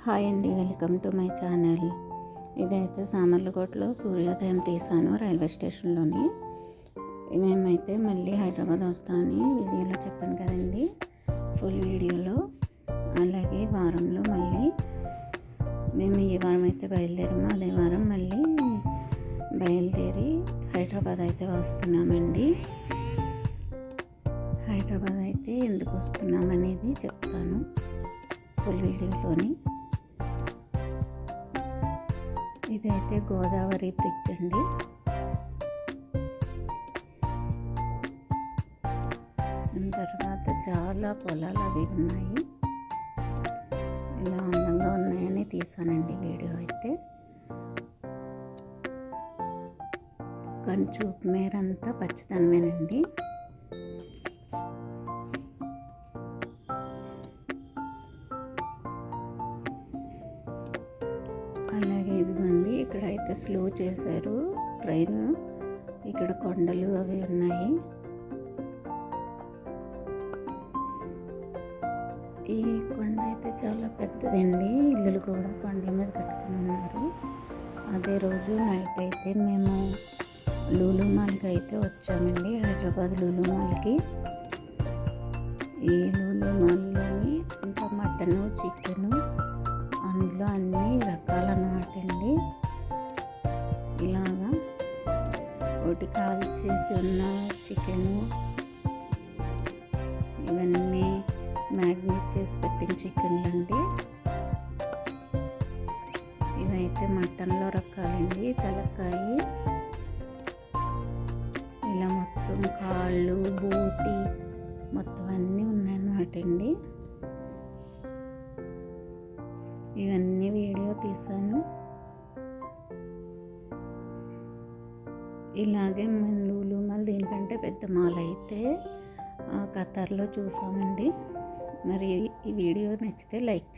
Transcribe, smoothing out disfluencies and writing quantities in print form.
Hi అండి, welcome to my channel. ఇదైతే సామర్లకోటలో సూర్యోదయం తీసాను రైల్వే స్టేషన్లోని. మేమైతే మళ్ళీ హైదరాబాద్ వస్తామని వీడియోలో చెప్పాను కదండి, ఫుల్ వీడియోలో. అలాగే వారంలో మళ్ళీ మేము ఈ వారం అయితే బయలుదేరాము, అదే వారం మళ్ళీ బయలుదేరి హైదరాబాద్ అయితే వస్తున్నామండి. హైదరాబాద్ అయితే ఎందుకు వస్తున్నామనేది చెప్తాను ఫుల్ వీడియోలోని. ఇదైతే గోదావరి బ్రిడ్జ్ అండి. దాని తర్వాత చాలా పొలాలు అవి ఉన్నాయి. ఇలా అందంగా ఉన్నాయని తీసానండి వీడియో అయితే. కానీ చూపు మేరంతా పచ్చదనమేనండి. అలాగే ఇదిగోండి, ఇక్కడ అయితే స్లో చేశారు ట్రైన్. ఇక్కడ కొండలు అవి ఉన్నాయి. ఈ కొండ అయితే చాలా పెద్దదండి. ఇల్లులు కూడా కొండల మీద కట్టుకుని ఉన్నారు. అదే రోజు నైట్ అయితే మేము లూలు మాల్కి అయితే వచ్చామండి, హైదరాబాద్ లూలు మాల్కి. ఈ లూలు మాల్లోని ఇంకా మటను, చికెను, అందులో అన్ని రకాలన్నమాట అండి. ఇలాగా ఒకటి కాల్ చేసి ఉన్న చికెను, ఇవన్నీ మ్యాగ్నేట్ చేసి పెట్టిన చికెన్లు అండి. ఇవైతే మటన్లో రకాలండి. తలకాయ, ఇలా మొత్తం కాళ్ళు, బోటి మొత్తం అన్నీ ఉన్నాయన్నమాట అండి. ఇవన్నీ వీడియో తీసాను. ఇలాగే మన లూలు మాల్ దీనికంటే పెద్ద మాల్ అయితే ఖతార్లో చూసామండి. మరి ఈ వీడియో నచ్చితే లైక్ చేయండి.